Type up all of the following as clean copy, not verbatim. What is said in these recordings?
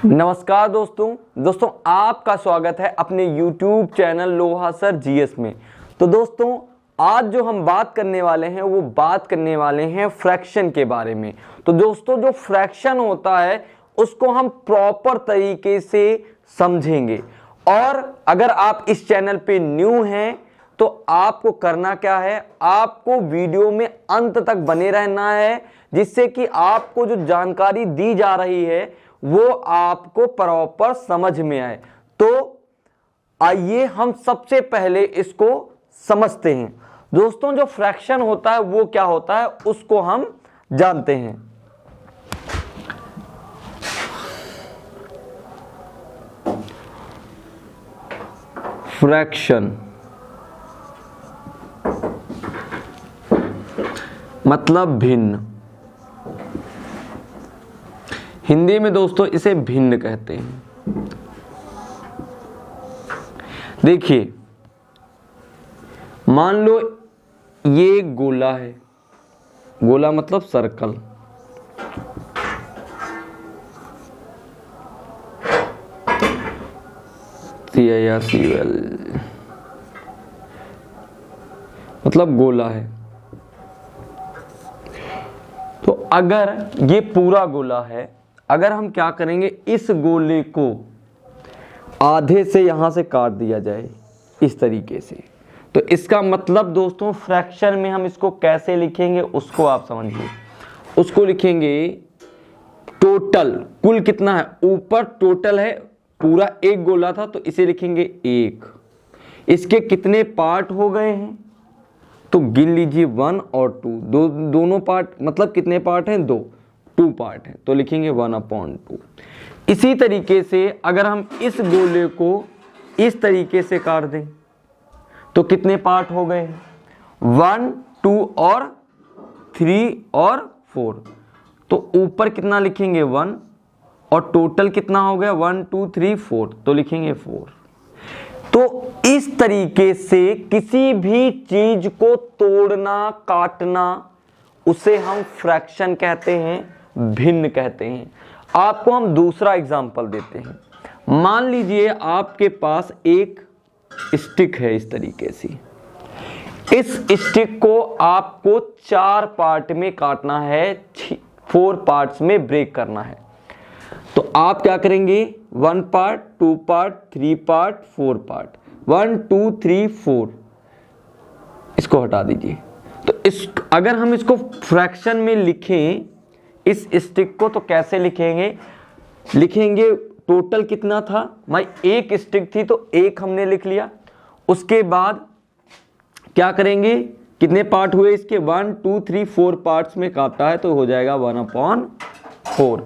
नमस्कार दोस्तों आपका स्वागत है अपने YouTube चैनल लोहा सर जीएस में। तो दोस्तों आज जो हम बात करने वाले हैं वो बात करने वाले हैं फ्रैक्शन के बारे में। तो दोस्तों जो फ्रैक्शन होता है उसको हम प्रॉपर तरीके से समझेंगे, और अगर आप इस चैनल पे न्यू हैं तो आपको करना क्या है, आपको वीडियो में अंत तक बने रहना है, जिससे कि आपको जो जानकारी दी जा रही है वो आपको प्रॉपर समझ में आए। तो आइए हम सबसे पहले इसको समझते हैं। दोस्तों जो फ्रैक्शन होता है वो क्या होता है उसको हम जानते हैं। फ्रैक्शन मतलब भिन्न। हिंदी में दोस्तों इसे भिन्न कहते हैं। देखिए मान लो ये एक गोला है, गोला मतलब सर्कल, CIRCUL मतलब गोला है। तो अगर ये पूरा गोला है, अगर हम क्या करेंगे, इस गोले को आधे से यहां से काट दिया जाए इस तरीके से, तो इसका मतलब दोस्तों फ्रैक्शन में हम इसको कैसे लिखेंगे उसको आप समझिए। उसको लिखेंगे टोटल, कुल कितना है, ऊपर टोटल है, पूरा एक गोला था तो इसे लिखेंगे एक। इसके कितने पार्ट हो गए हैं तो गिन लीजिए 1 और 2, दोनों पार्ट मतलब कितने पार्ट हैं, 2 पार्ट हैं, तो लिखेंगे 1/2। इसी तरीके से अगर हम इस गोले को इस तरीके से काट दें तो कितने पार्ट हो गए, 1, 2 और 3 और 4। तो ऊपर कितना लिखेंगे 1 और टोटल कितना हो गया 1 2 3 4, तो लिखेंगे 4। तो इस तरीके से किसी भी चीज को तोड़ना काटना उसे हम फ्रैक्शन कहते हैं, भिन्न कहते हैं। आपको हम दूसरा एग्जांपल देते हैं। मान लीजिए आपके पास एक स्टिक है इस तरीके से, इस स्टिक को आपको 4 पार्ट में काटना है, 4 पार्ट्स में ब्रेक करना है। तो आप क्या करेंगे, 1 पार्ट 2 पार्ट 3 पार्ट 4 पार्ट, 1 2 3 4, इसको हटा दीजिए। तो अगर हम इसको फ्रैक्शन में लिखें इस स्टिक को, तो कैसे लिखेंगे, टोटल कितना था भाई, एक स्टिक थी तो एक हमने लिख लिया। उसके बाद क्या करेंगे, कितने पार्ट हुए इसके, 1 2 3 4 पार्ट्स में काटा है तो हो जाएगा 1/4।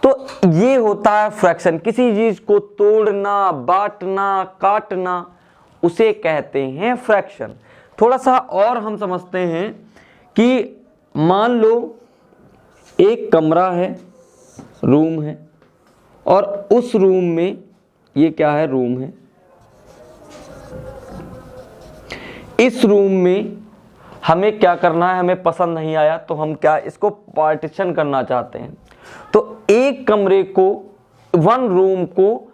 तो ये होता है फ्रैक्शन, किसी चीज को तोड़ना बांटना काटना उसे कहते हैं फ्रैक्शन। थोड़ा सा और हम समझते हैं कि मान लो एक कमरा है, रूम है, और उस रूम में ये क्या है, रूम है। इस रूम में हमें क्या करना है, हमें पसंद नहीं आया तो हम क्या इसको पार्टीशन करना चाहते हैं। तो एक कमरे को, 1 रूम को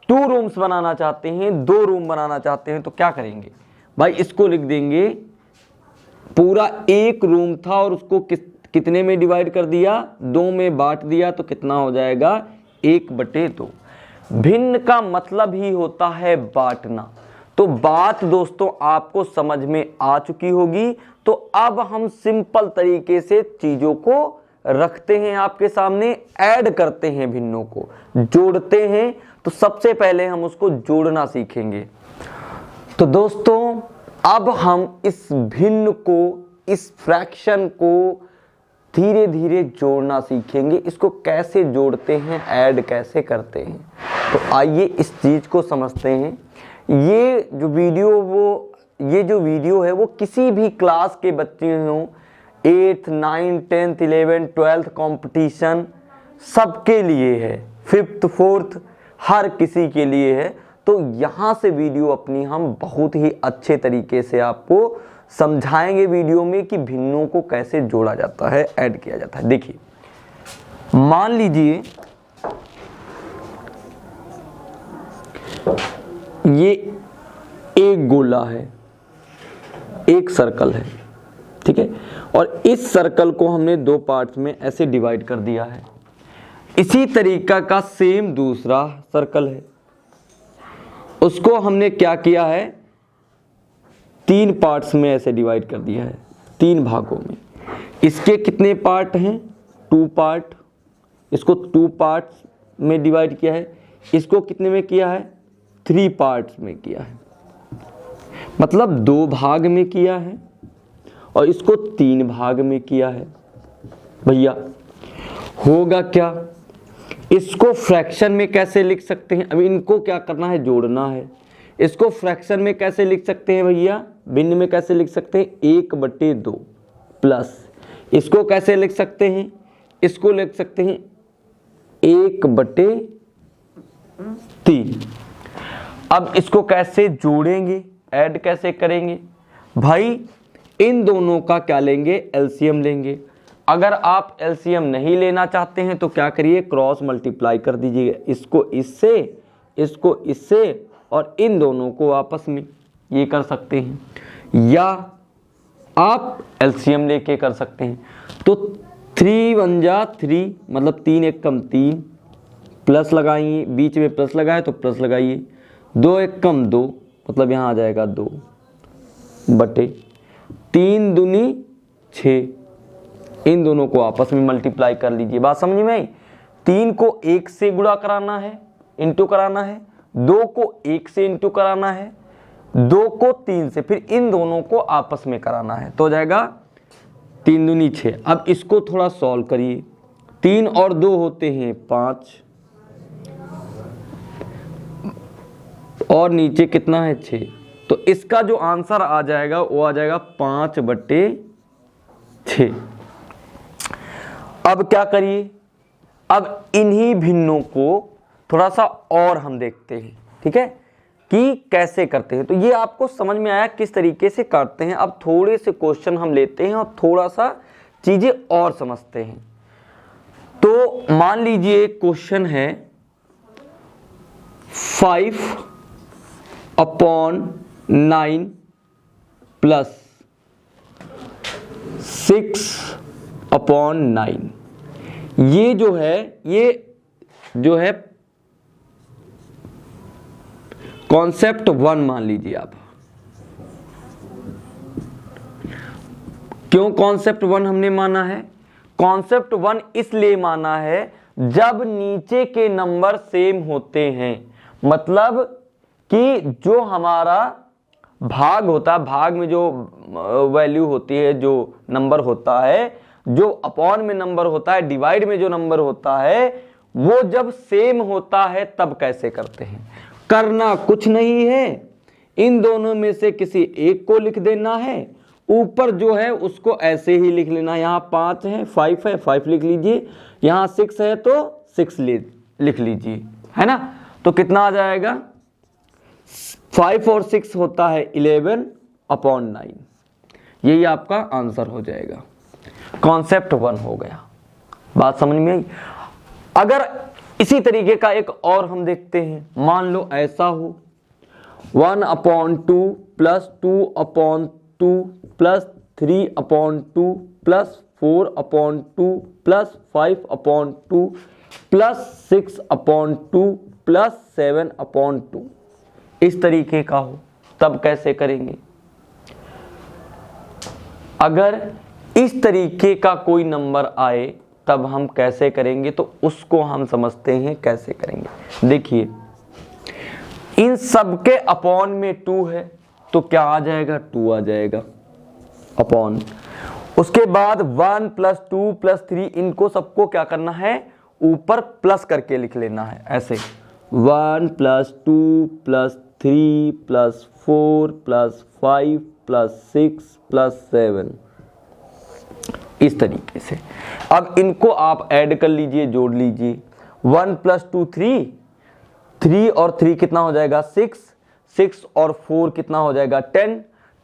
2 रूम्स बनाना चाहते हैं, 2 रूम बनाना चाहते हैं, तो क्या करेंगे भाई, इसको लिख देंगे पूरा एक रूम था और उसको कितने में डिवाइड कर दिया, 2 में बांट दिया, तो कितना हो जाएगा 1/2। भिन्न का मतलब ही होता है बांटना। तो बात दोस्तों आपको समझ में आ चुकी होगी। तो अब हम सिंपल तरीके से चीजों को रखते हैं आपके सामने, ऐड करते हैं, भिन्नों को जोड़ते हैं। तो सबसे पहले हम उसको जोड़ना सीखेंगे। तो दोस्तों अब हम इस भिन्न को, इस फ्रैक्शन को धीरे धीरे जोड़ना सीखेंगे। इसको कैसे जोड़ते हैं, ऐड कैसे करते हैं, तो आइए इस चीज को समझते हैं। ये जो वीडियो है वो किसी भी क्लास के बच्चे हों, 8th 9th 10th 11th 12th competition सबके लिए है, 5th 4th हर किसी के लिए है। तो यहाँ से वीडियो अपनी हम बहुत ही अच्छे तरीके से आपको समझाएंगे वीडियो में कि भिन्नों को कैसे जोड़ा जाता है, ऐड किया जाता है। देखिए मान लीजिए ये एक गोला है, एक सर्कल है, ठीक है, और इस सर्कल को हमने दो पार्ट्स में ऐसे डिवाइड कर दिया है। इसी तरीका का सेम दूसरा सर्कल है, उसको हमने क्या किया है, तीन पार्ट्स में ऐसे डिवाइड कर दिया है, तीन भागों में। इसके कितने पार्ट हैं, 2 पार्ट, इसको 2 पार्ट्स में डिवाइड किया है, इसको कितने में किया है, 3 पार्ट्स में किया है, मतलब 2 भाग में किया है, और इसको 3 भाग में किया है। भैया होगा क्या, इसको फ्रैक्शन में कैसे लिख सकते हैं, अभी इनको क्या करना है, जोड़ना है। इसको फ्रैक्शन में कैसे लिख सकते हैं भैया, भिन्न में कैसे लिख सकते हैं, 1/2 प्लस, इसको कैसे लिख सकते हैं, इसको लिख सकते हैं 1/3। अब इसको कैसे जोड़ेंगे, ऐड कैसे करेंगे भाई, इन दोनों का क्या लेंगे, एलसीएम लेंगे। अगर आप एलसीएम नहीं लेना चाहते हैं तो क्या करिए, क्रॉस मल्टीप्लाई कर दीजिएगा, इसको इससे, इसको इससे, और इन दोनों को आपस में, ये कर सकते हैं, या आप एलसीएम लेके कर सकते हैं। तो 3 1 जा 3, मतलब 3 1 कम 3, प्लस लगाइए, बीच में प्लस लगाए तो प्लस लगाइए, 2 1 कम 2, मतलब यहाँ आ जाएगा 2 बटे 3 दूनी 6, इन दोनों को आपस में मल्टीप्लाई कर लीजिए। बात समझ में आई, 3 को 1 से गुणा कराना है, इंटू कराना है, 2 को 1 से इंटू कराना है, 2 को 3 से, फिर इन दोनों को आपस में कराना है, तो हो जाएगा 3 दूनी 6। अब इसको थोड़ा सॉल्व करिए, 3 और 2 होते हैं 5, और नीचे कितना है 6, तो इसका जो आंसर आ जाएगा वो आ जाएगा 5/6। अब क्या करिए, अब इन्हीं भिन्नों को थोड़ा सा और हम देखते हैं, ठीक है, कि कैसे करते हैं। तो ये आपको समझ में आया किस तरीके से करते हैं। अब थोड़े से क्वेश्चन हम लेते हैं और थोड़ा सा चीजें और समझते हैं। तो मान लीजिए क्वेश्चन है 5/9 प्लस 6/9, ये जो है कॉन्सेप्ट 1 मान लीजिए आप। क्यों कॉन्सेप्ट 1 हमने माना है, कॉन्सेप्ट 1 इसलिए माना है जब नीचे के नंबर सेम होते हैं, मतलब कि जो हमारा भाग होता है, भाग में जो वैल्यू होती है, जो नंबर होता है, जो अपॉन में नंबर होता है, डिवाइड में जो नंबर होता है, वो जब सेम होता है तब कैसे करते हैं। करना कुछ नहीं है, इन दोनों में से किसी एक को लिख देना है, ऊपर जो है उसको ऐसे ही लिख लेना। यहाँ 5 है, 5 है, 5 लिख लीजिए, यहाँ 6 है तो 6 लिख लीजिए, है ना। तो कितना आ जाएगा, 5 और 6 होता है 11/9, यही आपका आंसर हो जाएगा। कॉन्सेप्ट 1 हो गया, बात समझ में आई। अगर इसी तरीके का एक और हम देखते हैं, मान लो ऐसा हो 1/2 plus 2/2 plus 3/2 plus 4/2 plus 5/2 plus 6/2 plus 7/2, इस तरीके का हो, तब कैसे करेंगे। अगर इस तरीके का कोई नंबर आए तब हम कैसे करेंगे, तो उसको हम समझते हैं कैसे करेंगे। देखिए, इन सबके अपॉन में 2 है तो क्या आ जाएगा, 2 आ जाएगा अपॉन। उसके बाद 1 प्लस 2 प्लस 3, इनको सबको क्या करना है, ऊपर प्लस करके लिख लेना है, ऐसे 1 plus 2 plus 3 plus 4 plus 5 plus 6 plus 7, इस तरीके से। अब इनको आप ऐड कर लीजिए, जोड़ लीजिए। 1 प्लस 2 3, 3 और 3 कितना हो जाएगा 6, 6 और 4 कितना हो जाएगा 10,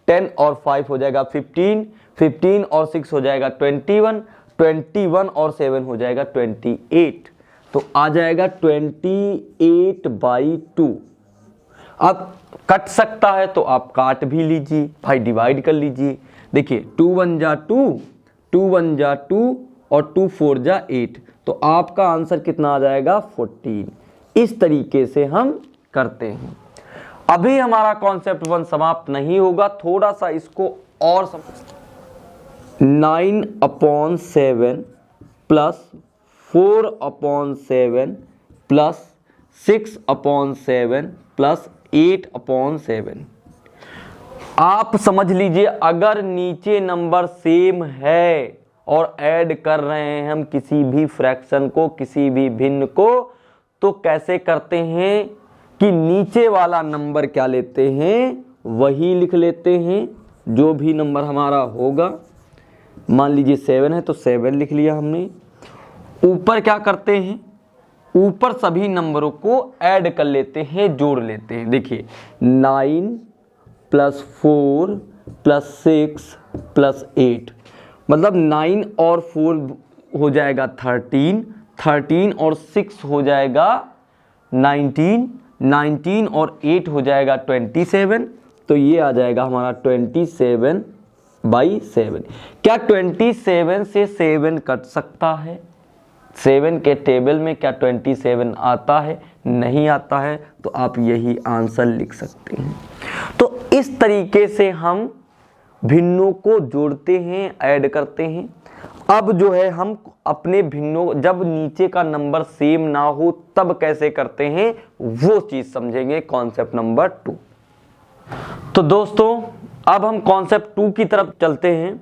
10 और 5 हो जाएगा 15, 15 और 6 हो जाएगा 21, 21 और 7 हो जाएगा 28, तो आ जाएगा 28/2। अब कट सकता है तो आप काट भी लीजिए भाई, डिवाइड कर लीजिए। देखिए 2 1 जा 2, 2 1 जा 2 और 2 4 जा 8, तो आपका आंसर कितना आ जाएगा 14। इस तरीके से हम करते हैं। अभी हमारा कॉन्सेप्ट 1 समाप्त नहीं होगा, थोड़ा सा इसको और समझ। 9/7 प्लस 4/7 प्लस 6/7 प्लस 8/7। आप समझ लीजिए, अगर नीचे नंबर सेम है और ऐड कर रहे हैं हम किसी भी फ्रैक्शन को, किसी भी भिन्न को, तो कैसे करते हैं कि नीचे वाला नंबर क्या लेते हैं, वही लिख लेते हैं जो भी नंबर हमारा होगा। मान लीजिए 7 है तो 7 लिख लिया हमने। ऊपर क्या करते हैं, ऊपर सभी नंबरों को ऐड कर लेते हैं, जोड़ लेते हैं। देखिए 9 प्लस 4 प्लस 6 प्लस 8, मतलब 9 और 4 हो जाएगा 13, 13 और 6 हो जाएगा 19, 19 और 8 हो जाएगा 27, तो ये आ जाएगा हमारा 27/7। क्या 27 से 7 कट सकता है? 7 के टेबल में क्या 27 आता है? नहीं आता है, तो आप यही आंसर लिख सकते हैं। तो इस तरीके से हम भिन्नों को जोड़ते हैं, ऐड करते हैं। अब जो है हम अपने भिन्नों, जब नीचे का नंबर सेम ना हो तब कैसे करते हैं, वो चीज समझेंगे कॉन्सेप्ट नंबर 2। तो दोस्तों अब हम कॉन्सेप्ट 2 की तरफ चलते हैं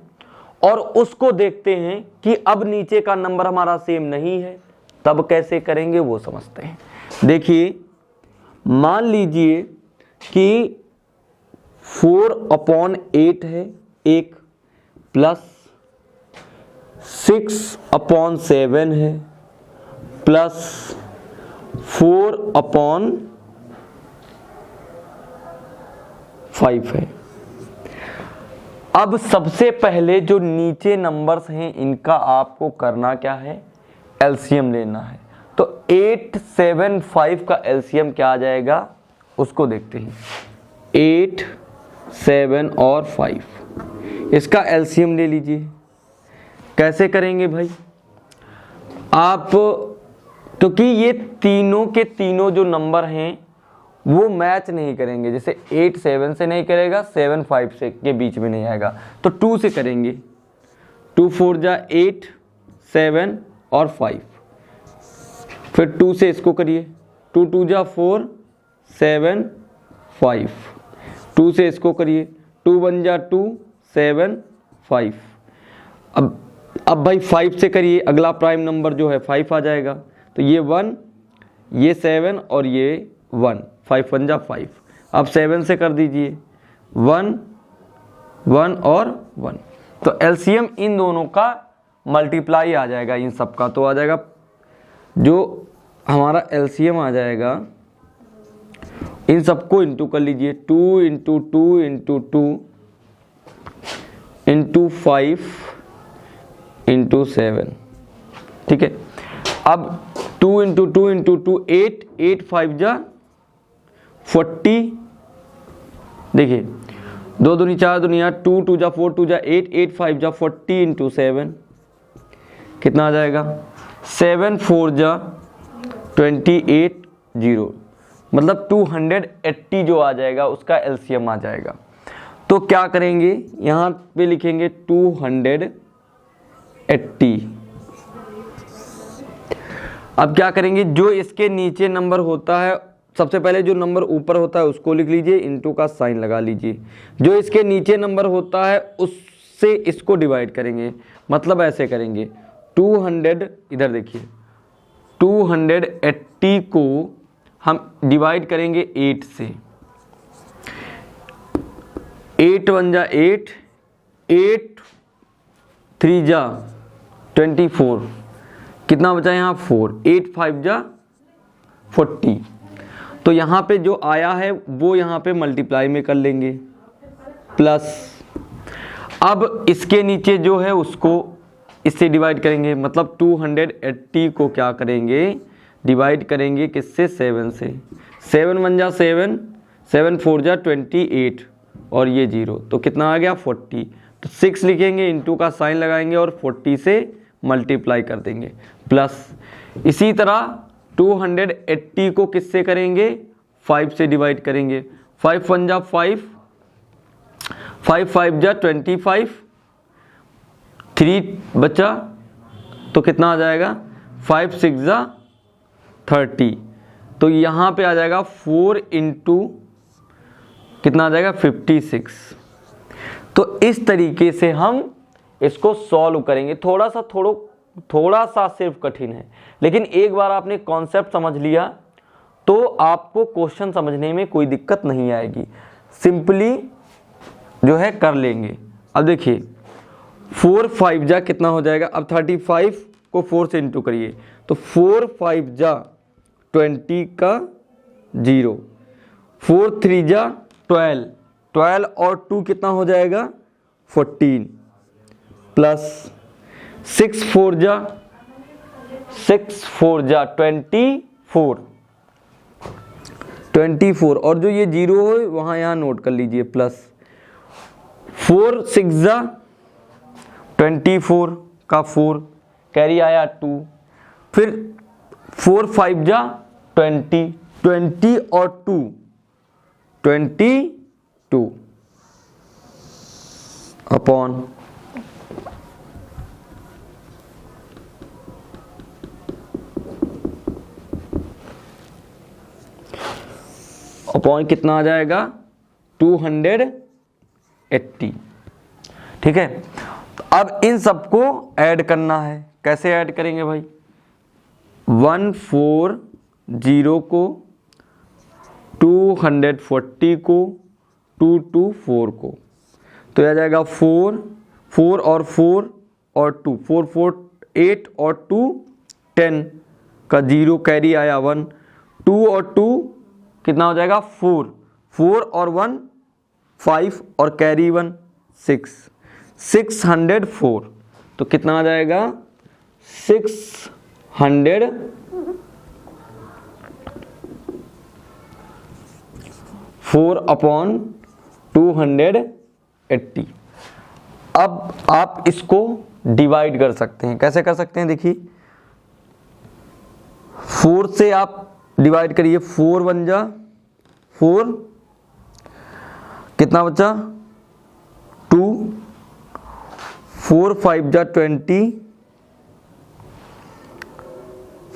और उसको देखते हैं कि अब नीचे का नंबर हमारा सेम नहीं है, तब कैसे करेंगे वो समझते हैं। देखिए मान लीजिए कि 4/8 है एक, प्लस 6/7 है, प्लस 4/5 है। अब सबसे पहले जो नीचे नंबर्स हैं इनका आपको करना क्या है, एलसीएम लेना है। तो 8 7 5 का एलसीएम क्या आ जाएगा उसको देखते हैं। 8 7 और 5, इसका एलसीएम ले लीजिए। कैसे करेंगे भाई आप, क्योंकि ये तीनों के तीनों जो नंबर हैं वो मैच नहीं करेंगे। जैसे 8 7 से नहीं करेगा, 7 5 से के बीच में नहीं आएगा, तो 2 से करेंगे। 2 4 जा 8 7 और 5, फिर 2 से इसको करिए। 2 2 जा 4 7 5, 2 से इसको करिए। 2 1 जा 2 7 5। अब भाई 5 से करिए, अगला प्राइम नंबर जो है 5 आ जाएगा। तो ये 1, ये 7 और ये 1, 5 1 जा 5। अब 7 से कर दीजिए 1 1 और 1। तो एलसीएम इन दोनों का मल्टीप्लाई आ जाएगा, इन सब का तो आ जाएगा, जो हमारा एलसीएम आ जाएगा इन सबको इंटू कर लीजिए। 2 इंटू 2 इंटू 2 इंटू 5 इंटू 7, ठीक है। अब 2 इंटू 2 इंटू 2 8, 8 5 जा 40। देखिए 2 दूनी 4 दुनिया, 2 2 जा 4 2 जा 8, 8 5 जा 40 इंटू 7, कितना आ जाएगा 7 4 जा 28 0, मतलब 280 जो आ जाएगा उसका एलसीएम आ जाएगा। तो क्या करेंगे, यहाँ पे लिखेंगे 280। अब क्या करेंगे, जो इसके नीचे नंबर होता है, सबसे पहले जो नंबर ऊपर होता है उसको लिख लीजिए, इंटू का साइन लगा लीजिए। जो इसके नीचे नंबर होता है उससे इसको डिवाइड करेंगे, मतलब ऐसे करेंगे 200, इधर देखिए 280 को हम डिवाइड करेंगे 8 से। 8 1 जा 8, 8 3 जा 24, कितना बचा यहाँ 4, 8 5 जा 40। तो यहाँ पे जो आया है वो यहाँ पे मल्टीप्लाई में कर लेंगे, प्लस अब इसके नीचे जो है उसको इससे डिवाइड करेंगे, मतलब 280 को क्या करेंगे, डिवाइड करेंगे किससे, 7 से। 7 1 जा 7, 7 4 जा 28 और ये 0, तो कितना आ गया 40। तो 6 लिखेंगे, इंटू का साइन लगाएंगे और 40 से मल्टीप्लाई कर देंगे, प्लस इसी तरह 280 को किससे करेंगे, 5 से डिवाइड करेंगे। 5 1 जा 5, 5 5 जा 25, 3 बचा तो कितना आ जाएगा 5 6 जा 30, तो यहाँ पे आ जाएगा 4 इंटू कितना आ जाएगा 56। तो इस तरीके से हम इसको सॉल्व करेंगे। थोड़ा सा सिर्फ कठिन है, लेकिन एक बार आपने कॉन्सेप्ट समझ लिया तो आपको क्वेश्चन समझने में कोई दिक्कत नहीं आएगी, सिंपली जो है कर लेंगे। अब देखिए 4 5 जा कितना हो जाएगा, अब 35 को 4 से इंटू करिए, तो 4 5 जा 20 का 0, 4 3 जा 12, 12 और 2 कितना हो जाएगा 14, प्लस 6 4 जा 24 और जो ये 0 है वहाँ यहाँ नोट कर लीजिए, प्लस 4 6 जा 24 का 4 कैरी आया 2, फिर 4 5 जा 20 और 2 22 अपॉन कितना आ जाएगा 280। ठीक है, अब इन सबको ऐड करना है। कैसे ऐड करेंगे भाई, 140 को 240 को 224 को, तो यह आ जाएगा 4 4 और 4 और 2 4 4 8 और 2 10 का 0 कैरी आया 1, 2 और 2 कितना हो जाएगा 4 4 और 1 5 और कैरी 1 6 604, तो कितना आ जाएगा 604 अपॉन 280। अब आप इसको डिवाइड कर सकते हैं। कैसे कर सकते हैं, देखिए 4 से आप डिवाइड करिए, 4 1 जा 4, कितना बचा 2, 4 5 जा 20,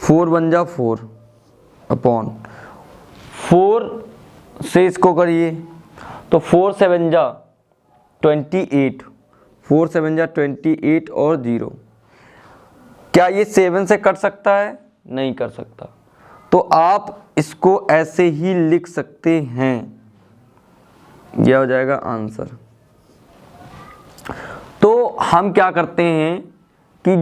4 1 जा 4 अपॉन 4 से इसको करिए तो 4 7 जा 28, 4 7 जा 28 और 0। क्या ये 7 से कट सकता है, नहीं कर सकता, तो आप इसको ऐसे ही लिख सकते हैं, यह हो जाएगा आंसर। तो हम क्या करते हैं कि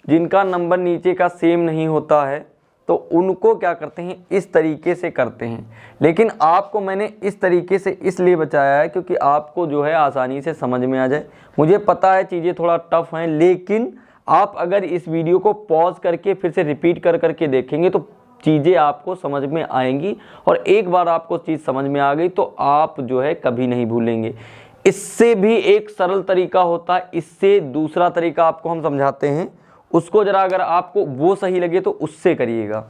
जिनका नंबर नीचे का सेम नहीं होता है तो उनको क्या करते हैं, इस तरीके से करते हैं। लेकिन आपको मैंने इस तरीके से इसलिए बताया है क्योंकि आपको जो है आसानी से समझ में आ जाए। मुझे पता है चीज़ें थोड़ा टफ हैं, लेकिन आप अगर इस वीडियो को पॉज करके फिर से रिपीट कर करके देखेंगे तो चीज़ें आपको समझ में आएंगी, और एक बार आपको चीज़ समझ में आ गई तो आप जो है कभी नहीं भूलेंगे। इससे भी एक सरल तरीका होता है, इससे दूसरा तरीका आपको हम समझाते हैं, उसको जरा अगर आपको वो सही लगे तो उससे करिएगा।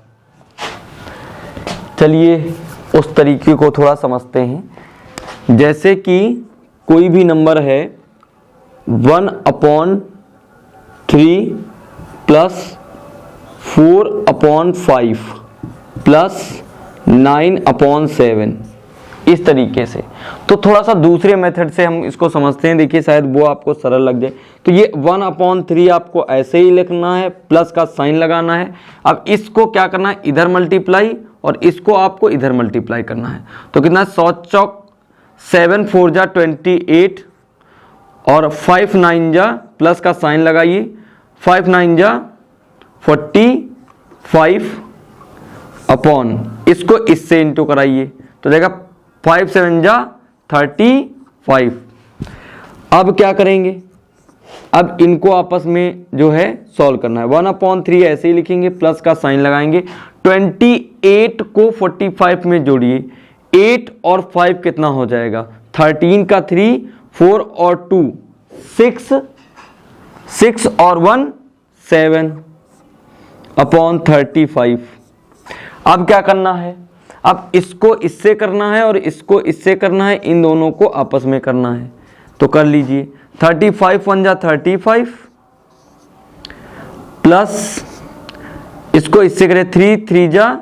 चलिए उस तरीके को थोड़ा समझते हैं। जैसे कि कोई भी नंबर है 1/3 प्लस 4/5 प्लस 9/7, इस तरीके से। तो थोड़ा सा दूसरे मेथड से हम इसको समझते हैं, देखिए शायद वो आपको सरल लग जाए। तो ये 1/3 आपको ऐसे ही लिखना है, प्लस का साइन लगाना है। अब इसको क्या करना है, इधर मल्टीप्लाई, और इसको आपको इधर मल्टीप्लाई करना है। तो कितना 100 चौक 7 4 जा 28 और 5 9 जा, प्लस का साइन लगाइए, 5 9 जा 45 अपॉन इसको इससे इंटू कराइए तो जाएगा 5 7 जा 35। अब क्या करेंगे, अब इनको आपस में जो है सॉल्व करना है। 1/3 ऐसे ही लिखेंगे, प्लस का साइन लगाएंगे, 28 को 45 में जोड़िए, 8 और 5 कितना हो जाएगा, 13 का 3, 4 और 2 6, 6 और 1 7 अपॉन 35। अब क्या करना है, अब इसको इससे करना है और इसको इससे करना है, इन दोनों को आपस में करना है। तो कर लीजिए, 35 1 जा 35 प्लस इसको इससे करें 3 3 जा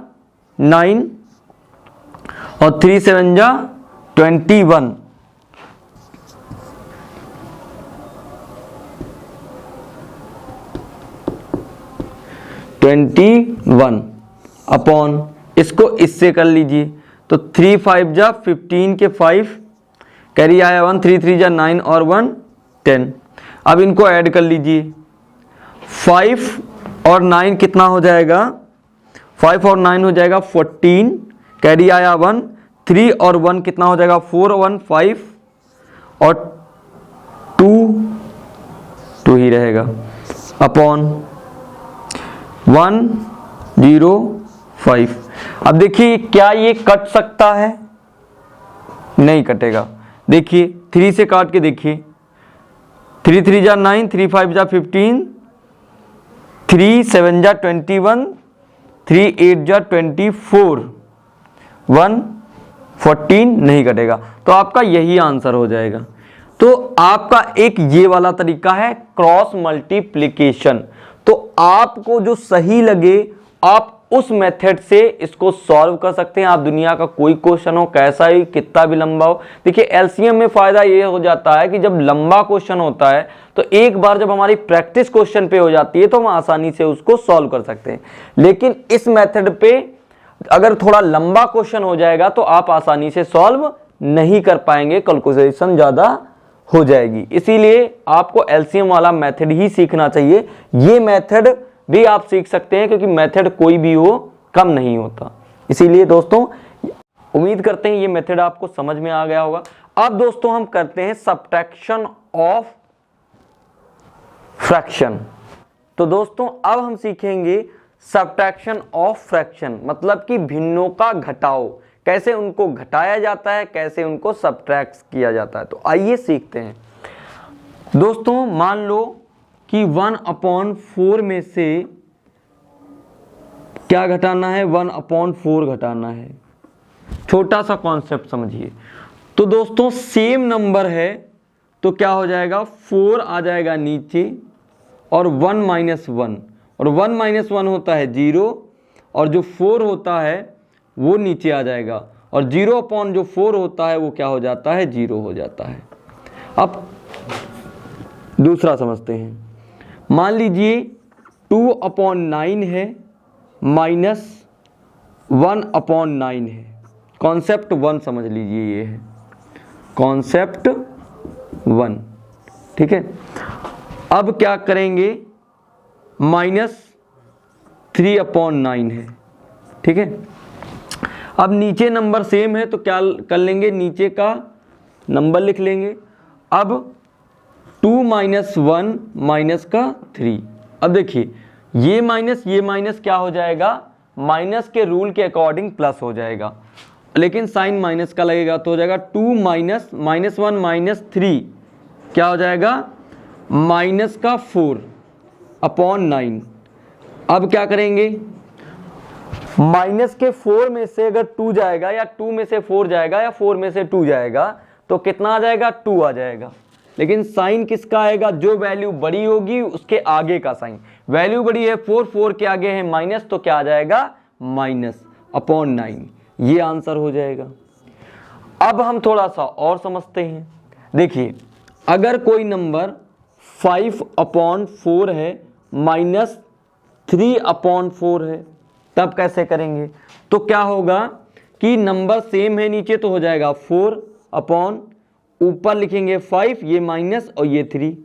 9 और 3 7 जा 21 अपॉन इसको इससे कर लीजिए। तो 3 5 जा 15 के 5 कैरी आया 1, 3 3 जा 9 और 1 10। अब इनको ऐड कर लीजिए, 5 और 9 कितना हो जाएगा, 5 और 9 हो जाएगा 14, कैरी आया 1, 3 और 1 कितना हो जाएगा 4 1 5 और 2 ही रहेगा अपॉन 1 0 5। अब देखिए क्या ये कट सकता है, नहीं कटेगा। देखिए 3 से काट के देखिए, 3 3 जा 9, 3 5 जा 15, 3 7 जा 21, 3 8 जा 24, 1 14 नहीं कटेगा। तो आपका यही आंसर हो जाएगा। तो आपका एक ये वाला तरीका है क्रॉस मल्टीप्लिकेशन। तो आपको जो सही लगे आप उस मेथड से इसको सॉल्व कर सकते हैं। आप दुनिया का कोई क्वेश्चन हो, कैसा ही कितना भी लंबा हो, देखिए एलसीएम में फायदा ये हो जाता है कि जब लंबा क्वेश्चन होता है तो एक बार जब हमारी प्रैक्टिस क्वेश्चन पे हो जाती है तो हम आसानी से उसको सॉल्व कर सकते हैं। लेकिन इस मेथड पे अगर थोड़ा लंबा क्वेश्चन हो जाएगा तो आप आसानी से सॉल्व नहीं कर पाएंगे, कैलकुलेशन ज्यादा हो जाएगी। इसीलिए आपको एलसीएम वाला मेथड ही सीखना चाहिए। ये मेथड भी आप सीख सकते हैं क्योंकि मेथड कोई भी हो कम नहीं होता। इसीलिए दोस्तों उम्मीद करते हैं ये मेथड आपको समझ में आ गया होगा। अब दोस्तों हम करते हैं सब्ट्रैक्शन ऑफ फ्रैक्शन। तो दोस्तों अब हम सीखेंगे सब्ट्रैक्शन ऑफ फ्रैक्शन, मतलब कि भिन्नों का घटाव, कैसे उनको घटाया जाता है, कैसे उनको सब्ट्रैक्ट किया जाता है। तो आइए सीखते हैं। दोस्तों मान लो कि 1/4 में से क्या घटाना है, 1/4 घटाना है। छोटा सा कॉन्सेप्ट समझिए। तो दोस्तों सेम नंबर है तो क्या हो जाएगा, 4 आ जाएगा नीचे और 1 - 1, और 1 - 1 होता है 0 और जो 4 होता है वो नीचे आ जाएगा और 0/4 होता है वो क्या हो जाता है, 0 हो जाता है। अब दूसरा समझते हैं। मान लीजिए 2/9 है माइनस 1/9 है। कॉन्सेप्ट 1 समझ लीजिए, ये है कॉन्सेप्ट 1, ठीक है। अब क्या करेंगे, -3/9 है, ठीक है। अब नीचे नंबर सेम है तो क्या कर लेंगे, नीचे का नंबर लिख लेंगे। अब 2 - 1 माइनस का 3। अब देखिए ये माइनस क्या हो जाएगा, माइनस के रूल के अकॉर्डिंग प्लस हो जाएगा, लेकिन साइन माइनस का लगेगा तो हो जाएगा 2 - -1 - 3 क्या हो जाएगा, -4/9। अब क्या करेंगे, -4 में से अगर 2 जाएगा या 2 में से 4 जाएगा या 4 में से 2 जाएगा तो कितना आ जाएगा, 2 आ जाएगा। लेकिन साइन किसका आएगा, जो वैल्यू बड़ी होगी उसके आगे का साइन। वैल्यू बड़ी है 4, 4 के आगे है माइनस तो क्या आ जाएगा, -/9। ये आंसर हो जाएगा। अब हम थोड़ा सा और समझते हैं। देखिए अगर कोई नंबर 5/4 है -3/4 है तब कैसे करेंगे। तो क्या होगा कि नंबर सेम है नीचे तो हो जाएगा 4/, ऊपर लिखेंगे 5, ये माइनस और ये 3।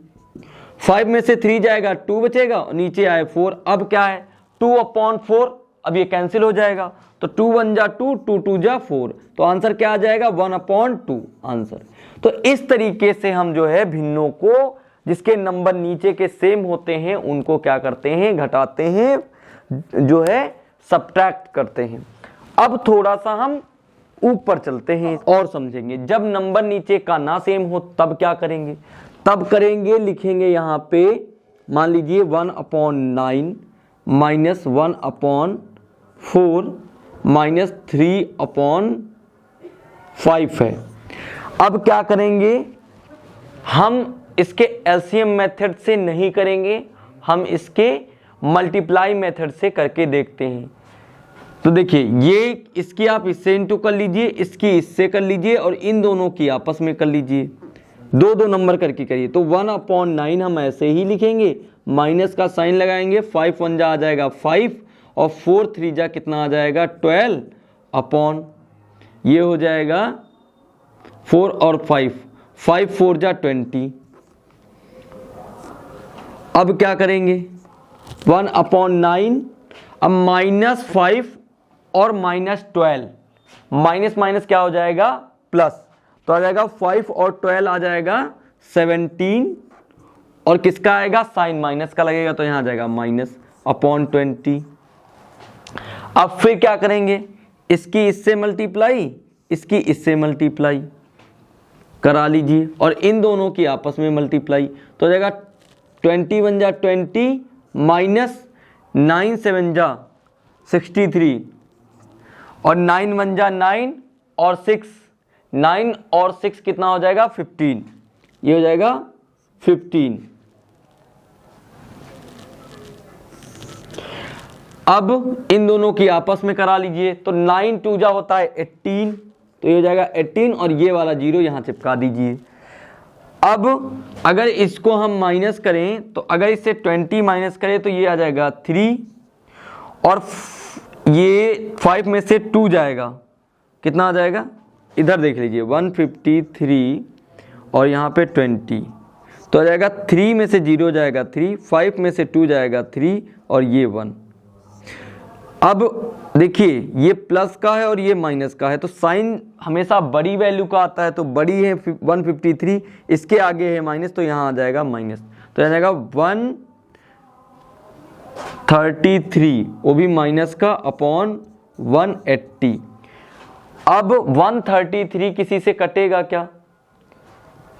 5 में से 3 जाएगा 2 बचेगा और नीचे आए 4। अब क्या है 2/4, अब ये कैंसिल हो जाएगा तो 2 × 1 = 2, 2 × 2 = 4। तो आंसर क्या आ जाएगा, 1/2 आंसर। तो इस तरीके से हम जो है भिन्नों को, जिसके नंबर नीचे के सेम होते हैं उनको क्या करते हैं, घटाते हैं, जो है सब्ट्रैक्ट करते हैं। अब थोड़ा सा हम ऊपर चलते हैं और समझेंगे। जब नंबर नीचे का ना सेम हो तब क्या करेंगे, तब करेंगे लिखेंगे यहाँ पे, मान लीजिए 1/9 माइनस 1/4 माइनस 3/5 है। अब क्या करेंगे, हम इसके एलसीएम मेथड से नहीं करेंगे, हम इसके मल्टीप्लाई मेथड से करके देखते हैं। तो देखिए ये इसकी आप इससे इंटू कर लीजिए, इसकी इससे कर लीजिए और इन दोनों की आपस में कर लीजिए, दो दो नंबर करके करिए। तो 1/9 हम ऐसे ही लिखेंगे, माइनस का साइन लगाएंगे, 5 1 जा आ जाएगा 5 और 4 3 जा कितना आ जाएगा 12 अपॉन, ये हो जाएगा 4 और 5 4 जा 20। अब क्या करेंगे 1/9, अब -5 और -12, माइनस माइनस क्या हो जाएगा प्लस, तो आ जाएगा 5 और 12 आ जाएगा 17 और किसका आएगा साइन माइनस का लगेगा तो यहां आ जाएगा -/20। अब फिर क्या करेंगे, इसकी इससे मल्टीप्लाई, इसकी इससे मल्टीप्लाई करा लीजिए और इन दोनों की आपस में मल्टीप्लाई, तो हो जाएगा 21 जा 20 माइनस 9 7 जा 63 और 9 1 जा 9 और 6 9 और 6 कितना हो जाएगा 15, ये हो जाएगा 15। अब इन दोनों की आपस में करा लीजिए, तो 9 2 जा होता है 18, तो ये हो जाएगा 18 और ये वाला 0 यहां चिपका दीजिए। अब अगर इसको हम माइनस करें, तो अगर इससे 20 माइनस करें तो ये आ जाएगा 3 और ये 5 में से 2 जाएगा, कितना आ जाएगा, इधर देख लीजिए 153 और यहाँ पे 20, तो आ जाएगा 3 में से 0 जाएगा 3, 5 में से 2 जाएगा 3 और ये 1। अब देखिए ये प्लस का है और ये माइनस का है, तो साइन हमेशा बड़ी वैल्यू का आता है, तो बड़ी है 153, इसके आगे है माइनस, तो यहाँ आ जाएगा माइनस, तो आ जाएगा 133, वो भी माइनस का अपॉन 180। अब 133 किसी से कटेगा क्या,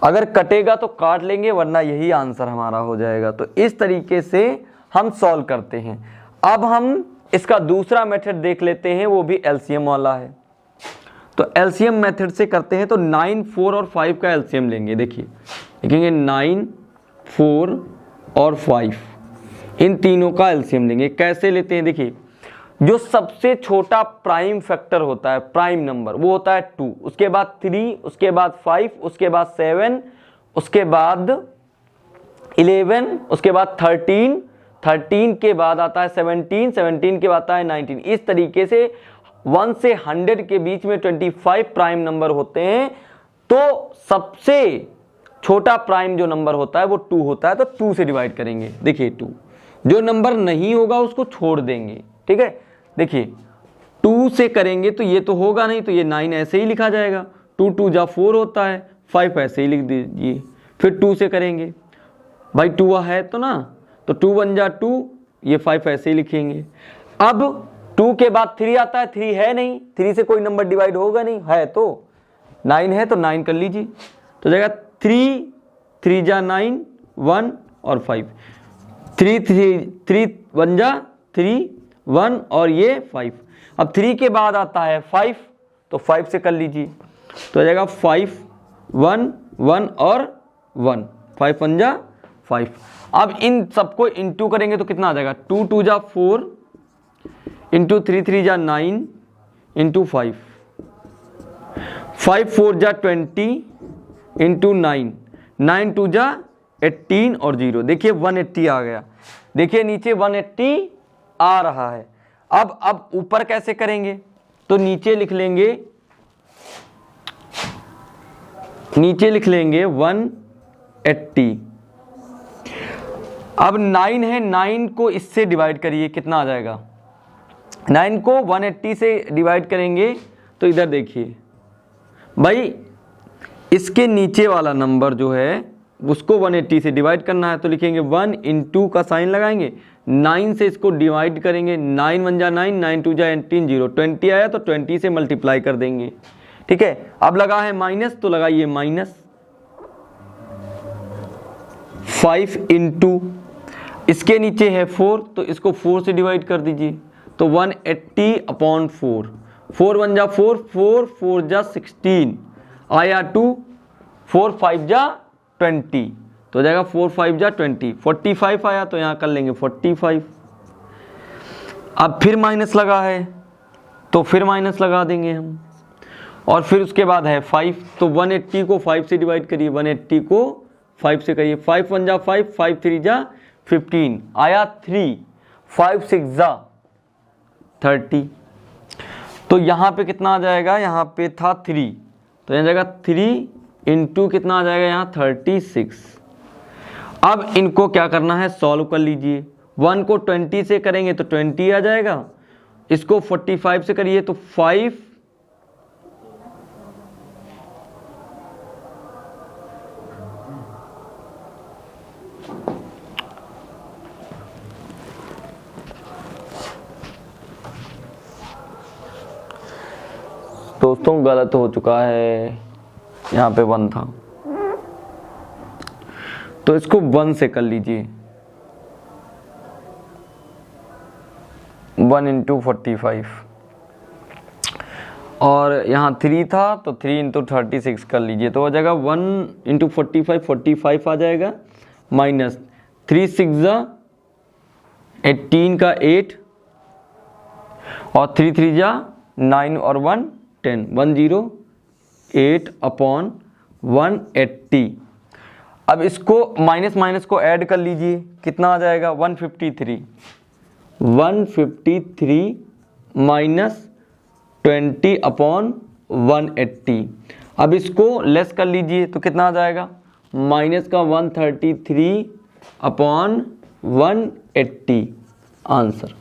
अगर कटेगा तो काट लेंगे वरना यही आंसर हमारा हो जाएगा। तो इस तरीके से हम सॉल्व करते हैं। अब हम इसका दूसरा मेथड देख लेते हैं, वो भी एलसीएम वाला है। तो एलसीएम मेथड से करते हैं, तो 9 4 और 5 का एलसीएम लेंगे। देखिए लिखेंगे 9 4 और 5, इन तीनों का एलसीएम लेंगे। कैसे लेते हैं, देखिए जो सबसे छोटा प्राइम फैक्टर होता है, प्राइम नंबर, वो होता है 2, उसके बाद 3, उसके बाद 5, उसके बाद 7, उसके बाद 11, उसके बाद 13, 13 के बाद आता है 17, 17 के बाद आता है 19। इस तरीके से 1 से 100 के बीच में 25 प्राइम नंबर होते हैं। तो सबसे छोटा प्राइम जो नंबर होता है वो 2 होता है, तो 2 से डिवाइड करेंगे। देखिए 2, जो नंबर नहीं होगा उसको छोड़ देंगे, ठीक है। देखिए 2 से करेंगे तो ये तो होगा नहीं, तो ये 9 ऐसे ही लिखा जाएगा, 2 2 जा 4 होता है, 5 ऐसे ही लिख दीजिए। फिर 2 से करेंगे, भाई 2 है तो ना, तो 2 1 जा 2, ये 5 ऐसे ही लिखेंगे। अब 2 के बाद 3 आता है, 3 है नहीं, 3 से कोई नंबर डिवाइड होगा नहीं, है तो 9 है तो 9 कर लीजिए, तो जाएगा 3 3 जा 9 1 और 5, 3 1 जा 3 1 और ये 5। अब 3 के बाद आता है 5, तो 5 से कर लीजिए, तो आ जाएगा 5 1 1 और 1, 5 1 जा 5। अब इन सबको इंटू करेंगे तो कितना आ जाएगा, 2 2 जा 4 इंटू 3 3 जा 9 इंटू 5, 5 4 जा 20 इंटू 9, 9 2 जा 18 और 0। देखिए 180 आ गया, देखिए नीचे 180 आ रहा है। अब ऊपर कैसे करेंगे, तो नीचे लिख लेंगे 180। अब 9 है, 9 को इससे डिवाइड करिए, कितना आ जाएगा, 9 को 180 से डिवाइड करेंगे तो इधर देखिए भाई, इसके नीचे वाला नंबर जो है उसको 180 से डिवाइड करना है तो लिखेंगे 1 इंटू का साइन लगाएंगे, 9 से इसको डिवाइड करेंगे, 9 1 जा 9, 9 2 जा 18, 0 20 आया तो 20 से मल्टीप्लाई कर देंगे। ठीक है, अब लगा है माइनस तो लगाइए माइनस 5 इंटू, इसके नीचे है 4 तो इसको 4 से डिवाइड कर दीजिए तो 180 अपॉन 4, 4 1 जा 4, 4 4 जा 16 आया 2, 4 5 जा 20 तो हो जाएगा 4 5 जा 20, 45 आया तो यहाँ कर लेंगे 45। अब फिर माइनस लगा है तो फिर माइनस लगा देंगे हम, और फिर उसके बाद है 5 तो 180 को 5 से डिवाइड करिए, 180 को 5 से करिए, 5 1 जा 5, 5 3 जा 15 आया 3, 5 6 जा 30 तो यहाँ पे कितना आ जाएगा, यहाँ पे था 3 तो यहाँ जाएगा 3 इंटू कितना आ जाएगा यहाँ 36। अब इनको क्या करना है, सॉल्व कर लीजिए। 1 को 20 से करेंगे तो 20 आ जाएगा, इसको 45 से करिए तो 5 दोस्तों गलत हो चुका है, यहाँ पे 1 था तो इसको 1 से कर लीजिए, 1 इंटू 45 और यहाँ 3 था तो 3 इंटू 36 कर लीजिए तो हो जाएगा 1 इंटू 45, 45 आ जाएगा माइनस 3 6 जा 18 का 8 और 3 3 जा 9 और 1 10, 108 अपॉन 180। अब इसको माइनस माइनस को ऐड कर लीजिए, कितना आ जाएगा 153, 153 माइनस 20 अपॉन 180। अब इसको लेस कर लीजिए तो कितना आ जाएगा, माइनस का 133 अपॉन 180 आंसर।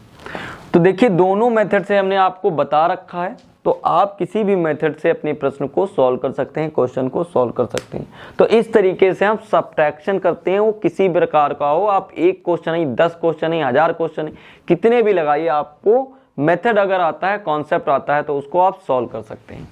तो देखिए दोनों मेथड से हमने आपको बता रखा है, तो आप किसी भी मेथड से अपने प्रश्न को सॉल्व कर सकते हैं, क्वेश्चन को सॉल्व कर सकते हैं। तो इस तरीके से हम सब्ट्रैक्शन करते हैं, वो किसी भी प्रकार का हो, आप 1 क्वेश्चन नहीं, 10 क्वेश्चन नहीं, 1000 क्वेश्चन नहीं, कितने भी लगाइए, आपको मेथड अगर आता है, कॉन्सेप्ट आता है तो उसको आप सॉल्व कर सकते हैं।